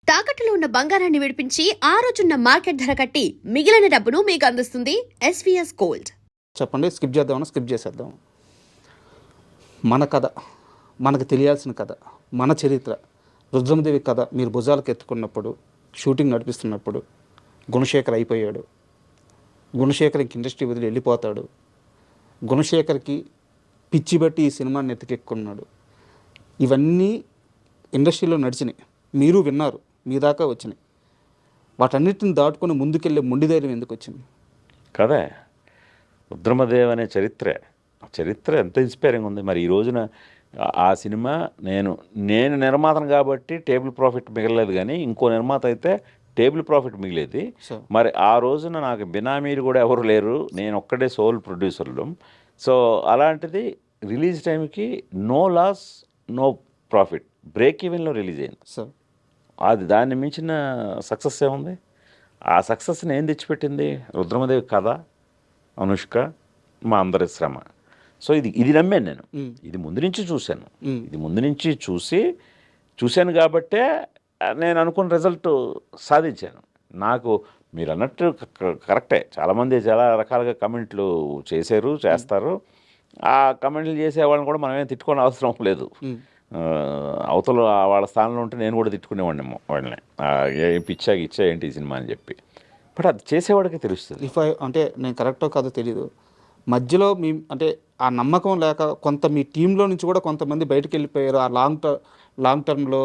తాకట్టులో ఉన్న బంగారాన్ని విడిపించి ఆ రోజున్న మార్కెట్ ధర కట్టి మిగిలిన డబ్బును మీకు అందిస్తుంది ఎస్వీఎస్ గోల్డ్. చెప్పండి, స్కిప్ చేద్దామన్నా స్కిప్ చేసేద్దాం. మన కథ, మనకు తెలియాల్సిన కథ, మన చరిత్ర, రుద్రమదేవి కథ మీరు భుజాలకు ఎత్తుకున్నప్పుడు, షూటింగ్ నడిపిస్తున్నప్పుడు గుణశేఖర్ అయిపోయాడు. గుణశేఖర్ ఇంక ఇండస్ట్రీ వదిలి వెళ్ళిపోతాడు. గుణశేఖర్కి పిచ్చి బట్టి ఈ సినిమాని ఎత్తుకెక్కున్నాడు. ఇవన్నీ ఇండస్ట్రీలో నడిచినాయి, మీరు విన్నారు, మీ దాకా వచ్చినాయి. వాటన్నిటిని దాటుకొని ముందుకెళ్ళే మొండి ధైర్యం ఎందుకు వచ్చింది? కదే రుద్రమదేవ్ అనే చరిత్ర ఎంత ఇన్స్పైరింగ్ ఉంది. మరి ఈ రోజున ఆ సినిమా నేను నిర్మాతను కాబట్టి టేబుల్ ప్రాఫిట్ మిగలలేదు, కానీ ఇంకో నిర్మాత అయితే టేబుల్ ప్రాఫిట్ మిగిలేది. మరి ఆ రోజున నాకు బినామీలు కూడా ఎవరు లేరు, నేను ఒక్కడే సోల్ ప్రొడ్యూసర్లు. సో అలాంటిది రిలీజ్ టైంకి no loss no profit, break ఈవెన్లో రిలీజ్ అయింది. సో అది దాన్ని మించిన సక్సెస్ ఏముంది? ఆ సక్సెస్ని ఏం తెచ్చిపెట్టింది? రుద్రమదేవి కథ, అనుష్క, మా అందరి శ్రమ. సో ఇది నమ్మాను నేను. ఇది ముందు నుంచి చూశాను కాబట్టే నేను అనుకున్న రిజల్ట్ సాధించాను. నాకు మీరు అన్నట్టు కరెక్టే, చాలామంది చాలా రకాలుగా కమెంట్లు చేస్తారు. ఆ కమెంట్లు చేసేవాళ్ళని కూడా మనమేం తిట్టుకోని అవసరం లేదు. అవతల వాళ్ళ స్థానంలో ఉంటే నేను కూడా తిట్టుకునేవాడినేమో వాళ్ళని, పిచ్చా ఏంటి ఈ సినిమా అని చెప్పి. బట్ అది చేసేవాడికి తెలుస్తుంది. అంటే నేను కరెక్టో కాదో తెలీదు, మధ్యలో మీ అంటే ఆ నమ్మకం లేక కొంత మీ టీంలో నుంచి కూడా కొంతమంది బయటకు వెళ్ళిపోయారు. ఆ లాంగ్ టర్మ్లో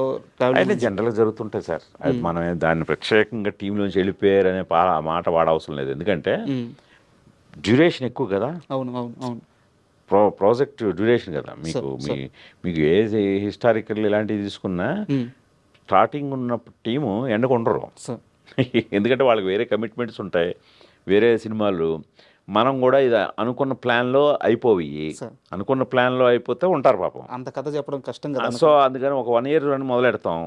అయితే జనరల్గా జరుగుతుంటాయి సార్. అది మనం దాన్ని ప్రత్యేకంగా టీంలోంచి వెళ్ళిపోయారు అనే మాట వాడవసరం లేదు, ఎందుకంటే డ్యూరేషన్ ఎక్కువ కదా. అవును ప్రాజెక్ట్ డ్యూరేషన్ కదా. మీకు ఏ హిస్టారికల్ ఇలాంటివి తీసుకున్నా స్టార్టింగ్ ఉన్న టీము ఎండకు ఉండరు, ఎందుకంటే వాళ్ళకి వేరే కమిట్మెంట్స్ ఉంటాయి, వేరే సినిమాలు. మనం కూడా ఇది అనుకున్న ప్లాన్లో అయిపోతే ఉంటారు పాపం. అంత కథ చెప్పడం కష్టం కదా. సో అందుకని ఒక 1 year అని మొదలెడతాం,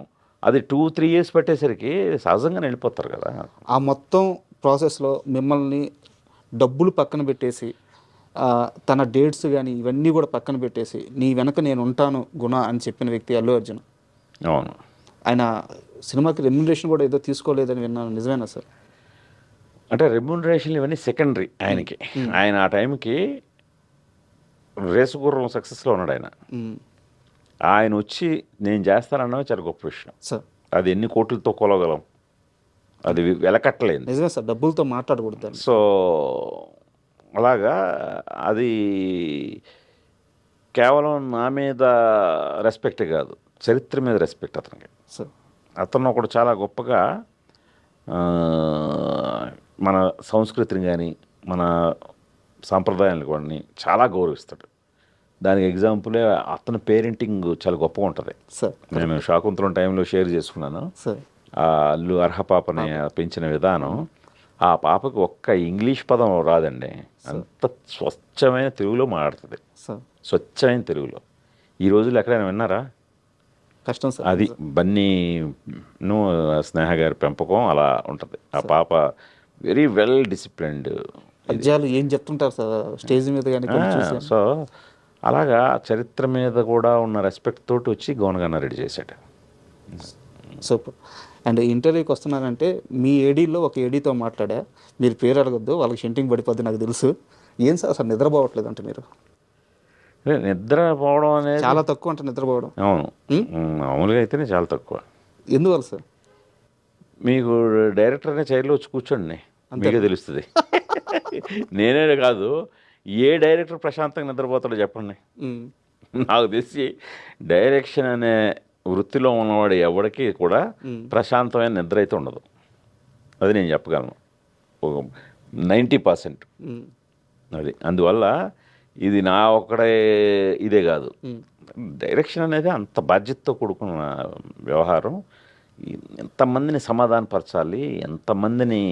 అది 2-3 years పెట్టేసరికి సహజంగానే వెళ్ళిపోతారు కదా. ఆ మొత్తం ప్రాసెస్లో మిమ్మల్ని డబ్బులు పక్కన పెట్టేసి, తన డేట్స్ కానీ ఇవన్నీ కూడా పక్కన పెట్టేసి, నీ వెనక నేను ఉంటాను గుణ అని చెప్పిన వ్యక్తి అల్లు అర్జున్. అవును, ఆయన సినిమాకి రెమ్యునరేషన్ కూడా ఏదో తీసుకోలేదని విన్నాను, నిజమేనా సార్? అంటే రెమ్యునరేషన్లు ఇవన్నీ సెకండరీ ఆయనకి. ఆయన ఆ టైంకి రేసుగుర్రం సక్సెస్లో ఉన్నాడు. ఆయన వచ్చి నేను చేస్తానన్నది చాలా గొప్ప విషయం సార్. అది ఎన్ని కోట్లతో కొలగలం, అది వెలకట్టలేదు. నిజమే సార్, డబ్బులతో మాట్లాడకూడదు. సో అలాగా అది కేవలం నా మీద రెస్పెక్టే కాదు, చరిత్ర మీద రెస్పెక్ట్ అతనికి. అతను ఒకడు చాలా గొప్పగా మన సంస్కృతిని కానీ మన సాంప్రదాయాలను కూడా చాలా గౌరవిస్తాడు. దానికి ఎగ్జాంపులే అతని పేరెంటింగ్ చాలా గొప్పగా ఉంటుంది. నేను శాకుంతలం టైంలో షేర్ చేసుకున్నాను. అల్లు అర్హపాపని పెంచిన విధానం, ఆ పాపకి ఒక్క ఇంగ్లీష్ పదం రాదండి, అంత స్వచ్ఛమైన తెలుగులో మాట్లాడుతుంది. స్వచ్ఛమైన తెలుగులో ఈ రోజుల్లో ఎక్కడైనా విన్నారా? కష్టం సార్. అది బన్నీను స్నేహ గారి పెంపకం అలా ఉంటుంది. ఆ పాప వెరీ వెల్ డిసిప్లిన్డ్. పద్యాలు ఏం చెప్తుంటారు సార్ స్టేజ్ మీద కానీ. సో అలాగా చరిత్ర మీద కూడా ఉన్న రెస్పెక్ట్ తోటి వచ్చి గౌనగన్న రెడీ చేశాడు. సూపర్. అండ్ ఇంటర్వ్యూకి వస్తున్నానంటే మీ ఏడీలో ఒక ఏడీతో మాట్లాడా, మీరు పేరు అడగద్దు, వాళ్ళకి షెంటింగ్ పడిపోద్ది నాకు తెలుసు. ఏం సార్ అసలు నిద్రపోవట్లేదు అంటే మీరు? నిద్రపోవడం అనేది చాలా తక్కువ అంటే నిద్రపోవడం. అవును, మామూలుగా అయితేనే చాలా తక్కువ. ఎందువల్ల సార్? మీకు డైరెక్టర్ అనే చైర్లో వచ్చి కూర్చోండి, మీకే తెలుస్తుంది. నేనే కాదు, ఏ డైరెక్టర్ ప్రశాంతంగా నిద్రపోతాడో చెప్పండి. నాకు తెలిసి డైరెక్షన్ అనే వృత్తిలో ఉన్నవాడు ఎవరికి కూడా ప్రశాంతమైన నిద్ర అయితే ఉండదు, అది నేను చెప్పగలను 90%. అది అందువల్ల ఇది నా ఒక్కడే ఇదే కాదు, డైరెక్షన్ అనేది అంత బాధ్యతతో కూడుకున్న వ్యవహారం. ఎంతమందిని సమాధానపరచాలి, ఎంతమందిని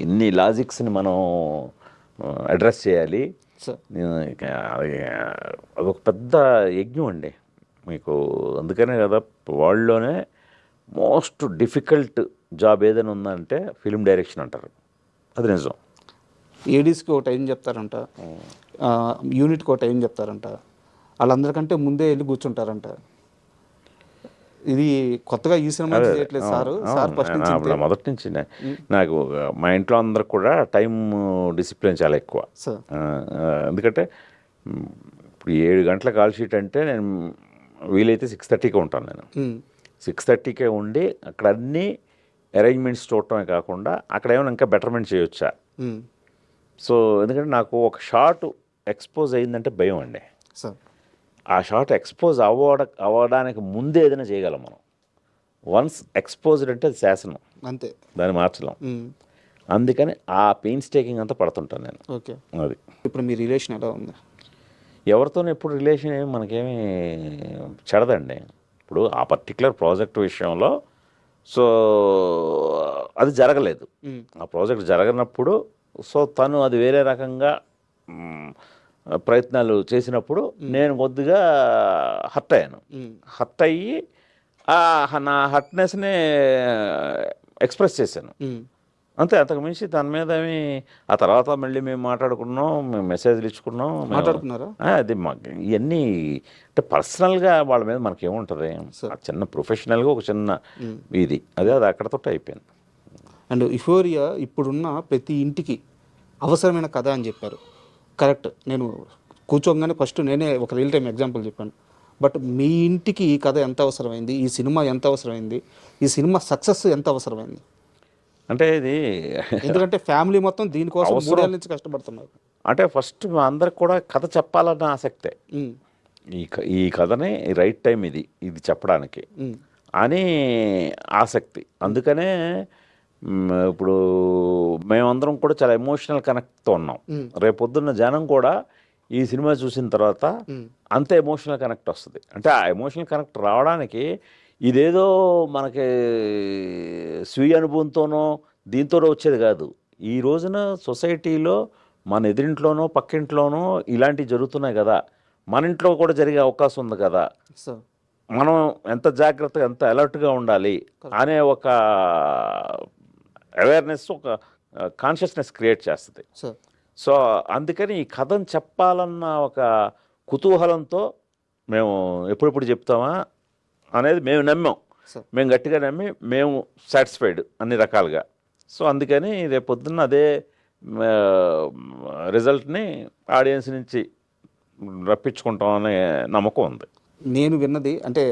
ఎన్ని లాజిక్స్ని మనం అడ్రస్ చేయాలి, అదొక పెద్ద యజ్ఞం అండి మీకు. అందుకనే కదా వరల్డ్లోనే మోస్ట్ డిఫికల్ట్ జాబ్ ఏదైనా ఉందంటే ఫిల్మ్ డైరెక్షన్ అంటారు. అది నిజం. ఏడీస్కి ఒక టైం చెప్తారంట, యూనిట్కి ఒక టైం చెప్తారంట, వాళ్ళందరికంటే ముందే వెళ్ళి కూర్చుంటారంట. ఇది కొత్తగా ఈ సినిమా చేయట్లేదు సార్. సార్ ఫస్ట్ నుంచి ఇంతే. మొదటి నుంచి నాకు మా ఇంట్లో అందరు కూడా టైం డిసిప్లిన్ చాలా ఎక్కువ. సార్ ఎందుకంటే ఇప్పుడు 7 గంటల కాల్ షీట్ అంటే నేను వీలైతే 6:30కే ఉంటాను. నేను 6:30కే ఉండి అక్కడ అన్ని అరేంజ్మెంట్స్ చూడటమే కాకుండా అక్కడ ఏమైనా ఇంకా బెటర్మెంట్ చేయొచ్చా. సో ఎందుకంటే నాకు ఒక షాట్ ఎక్స్పోజ్ అయిందంటే భయం అండి. సార్ ఆ షాట్ ఎక్స్పోజ్ అవ్వడానికి ముందే ఏదైనా చేయగలం మనం. వన్స్ ఎక్స్పోజ్డ్ అంటే అది శాసనం, అంతే, దాన్ని మార్చలేం. అందుకని ఆ పెయిన్స్ టేకింగ్ అంతా పడుతుంటాను నేను. ఓకే. అది ఇప్పుడు మీ రిలేషన్ ఎలా ఉంది? ఎవరితోనూ ఎప్పుడు రిలేషన్ ఏమి మనకేమీ చెడదండి. ఇప్పుడు ఆ పర్టికులర్ ప్రాజెక్ట్ విషయంలో సో అది జరగలేదు. ఆ ప్రాజెక్ట్ జరగనప్పుడు సో తను అది వేరే రకంగా ప్రయత్నాలు చేసినప్పుడు నేను కొద్దిగా హర్ట్ అయ్యాను. హర్ట్ అయ్యి నా హర్ట్నెస్ని ఎక్స్ప్రెస్ చేశాను అంతే. అంతకు మించి దాని మీద ఏమి ఆ తర్వాత మళ్ళీ మేము మాట్లాడుకున్నాం, మేము మెసేజ్లు ఇచ్చుకున్నాం. మాట్లాడుకున్నారా? అది మాకు ఇవన్నీ అంటే పర్సనల్గా వాళ్ళ మీద మనకేముంటుంది, చిన్న ప్రొఫెషనల్గా ఒక చిన్న ఇది అది అక్కడతో అయిపోయింది. అండ్ యుఫోరియా ఇప్పుడున్న ప్రతి ఇంటికి అవసరమైన కథ అని చెప్పారు. కరెక్ట్. నేను కూర్చోగానే ఫస్ట్ నేనే ఒక రియల్ టైం ఎగ్జాంపుల్ చెప్పాను. బట్ మీ ఇంటికి ఈ కథ ఎంత అవసరమైంది, ఈ సినిమా ఎంత అవసరమైంది, ఈ సినిమా సక్సెస్ ఎంత అవసరమైంది? అంటే ఇది ఎందుకంటే ఫ్యామిలీ మొత్తం దీనికోసం 3 ఏళ్ళ నుంచి కష్టపడుతున్నారు. అంటే ఫస్ట్ మా అందరికి కూడా కథ చెప్పాలన్న ఆసక్తే. ఈ కథని రైట్ టైం ఇది చెప్పడానికి అని ఆసక్తి. అందుకనే ఇప్పుడు మేమందరం కూడా చాలా ఎమోషనల్ కనెక్ట్తో ఉన్నాం. రేపొద్దున్న జనం కూడా ఈ సినిమా చూసిన తర్వాత అంతే ఎమోషనల్ కనెక్ట్ వస్తుంది. అంటే ఆ ఎమోషనల్ కనెక్ట్ రావడానికి ఇదేదో మనకి స్వీయ అనుభవంతోనో దీంతోనో వచ్చేది కాదు. ఈ రోజున సొసైటీలో మన ఎదురింట్లోనో పక్కింట్లోనో ఇలాంటివి జరుగుతున్నాయి కదా, మన ఇంట్లో కూడా జరిగే అవకాశం ఉంది కదా, మనం ఎంత జాగ్రత్తగా ఎంత అలర్ట్గా ఉండాలి అనే ఒక అవేర్నెస్, ఒక కాన్షియస్నెస్ క్రియేట్ చేస్తుంది. సో అందుకని ఈ కథను చెప్పాలన్న ఒక కుతూహలంతో మేము ఎప్పుడెప్పుడు చెప్తామా అనేది మేము నమ్మాం. మేము గట్టిగా నమ్మి మేము సాటిస్ఫైడ్ అన్ని రకాలుగా. సో అందుకని రేపొద్దున్న అదే రిజల్ట్ని ఆడియన్స్ నుంచి రప్పించుకుంటాం అనే నమ్మకం ఉంది. నేను విన్నది అంటే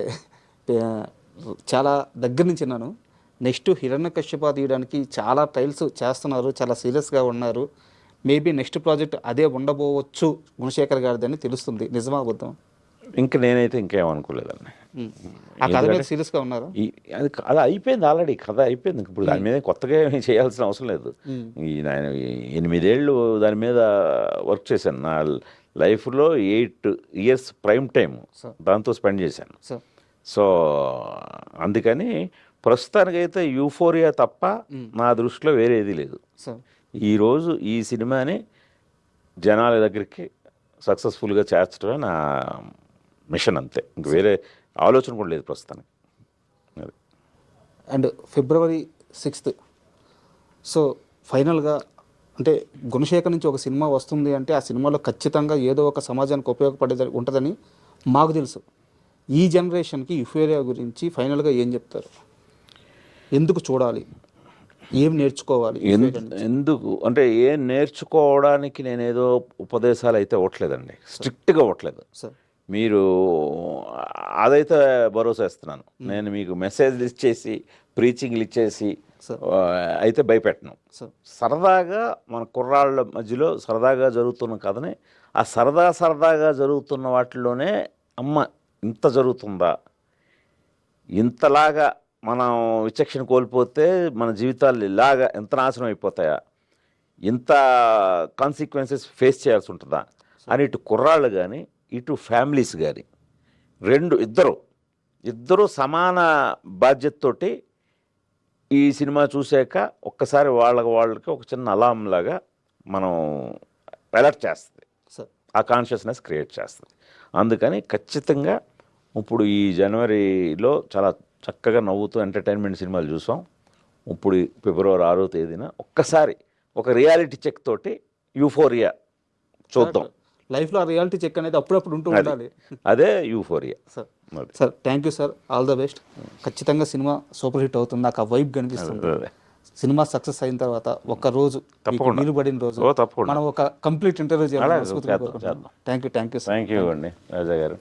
చాలా దగ్గర నుంచి విన్నాను. నెక్స్ట్ హిరణ్యకశ్యప తీయడానికి చాలా ట్రయల్స్ చేస్తున్నారు, చాలా సీరియస్గా ఉన్నారు. మేబీ నెక్స్ట్ ప్రాజెక్ట్ అదే ఉండబోవచ్చు గుణశేఖర్ గారిది అని తెలుస్తుంది. నిజమా అబద్ధం? ఇంకా నేనైతే ఇంకేమనుకోలేదండి. ఆ కథ మీద సీరియస్గా ఉన్నారు. అది అయిపోయింది, ఆల్రెడీ కథ అయిపోయింది. ఇప్పుడు దాని మీద కొత్తగా ఏమీ చేయాల్సిన అవసరం లేదు. నేను 8 ఏళ్ళు దాని మీద వర్క్ చేశాను. నా లైఫ్లో 8 years ప్రైమ్ టైం దాంతో స్పెండ్ చేశాను. సో అందుకని ప్రస్తుతానికైతే యూఫోరియా తప్ప నా దృష్టిలో వేరే ఏది లేదు. ఈరోజు ఈ సినిమాని జనాల దగ్గరికి సక్సెస్ఫుల్గా చేర్చడమే నా మిషన్, అంతే. ఇంక వేరే ఆలోచన కూడా లేదు ప్రస్తుతానికి. అండ్ February 6th సో ఫైనల్గా అంటే గుణశేఖర్ నుంచి ఒక సినిమా వస్తుంది అంటే ఆ సినిమాలో ఖచ్చితంగా ఏదో ఒక సమాజానికి ఉపయోగపడేది ఉంటుందని మాకు తెలుసు. ఈ జనరేషన్కి యుఫోరియా గురించి ఫైనల్గా ఏం చెప్తారు? ఎందుకు చూడాలి, ఏం నేర్చుకోవాలి? ఎందుకు అంటే ఏం నేర్చుకోవడానికి నేనేదో ఉపదేశాలు అయితే ఇవ్వట్లేదండి, స్ట్రిక్ట్గా ఇవ్వట్లేదు. మీరు అదైతే భరోసా ఇస్తున్నాను. నేను మీకు మెసేజ్లు ఇచ్చేసి ప్రీచింగ్లు ఇచ్చేసి అయితే భయపెట్టను. సరదాగా మన కుర్రాళ్ళ మధ్యలో సరదాగా జరుగుతున్న కథని ఆ సరదాగా జరుగుతున్న వాటిలోనే అమ్మ ఇంత జరుగుతుందా, ఇంతలాగా మనం విచక్షణ కోల్పోతే మన జీవితాలు ఇలాగా ఎంత నాశనం అయిపోతాయా, ఇంత కాన్సిక్వెన్సెస్ ఫేస్ చేయాల్సి ఉంటుందా అని ఇటు కుర్రాళ్ళు కానీ ఇటు ఫ్యామిలీస్ కానీ ఇద్దరు సమాన బాధ్యతతోటి ఈ సినిమా చూశాక ఒక్కసారి వాళ్ళకి ఒక చిన్న అలారం లాగా మనం అలర్ట్ చేస్తుంది, ఆ కాన్షియస్నెస్ క్రియేట్ చేస్తుంది. అందుకని ఖచ్చితంగా ఇప్పుడు ఈ జనవరిలో చాలా చక్కగా నవ్వుతూ ఎంటర్టైన్మెంట్ సినిమాలు చూసాం. ఇప్పుడు February 6వ తేదీన ఒక్కసారి ఒక రియాలిటీ చెక్ తోటి యూఫోరియా చూద్దాం. లైఫ్లో రియాలిటీ చెక్ అనేది అప్పుడప్పుడు ఉంటూ ఉండాలి. అదే యూఫోరియా. అది. Sir thank you sir, all the best. ఖచ్చితంగా సినిమా సూపర్ హిట్ అవుతుంది, నాకు ఆ వైబ్ కనిపిస్తుంది. అదే. సినిమా సక్సెస్ అయిన తర్వాత ఒక్క రోజు తప్పకుండా. నీరు పడిన రోజు ఓ, తప్పకుండా. మనం ఒక కంప్లీట్ ఇంటర్వ్యూ అలాగే చేయాలి. చేద్దాం. Thank you sir. Thank you అండి రాజా గారు.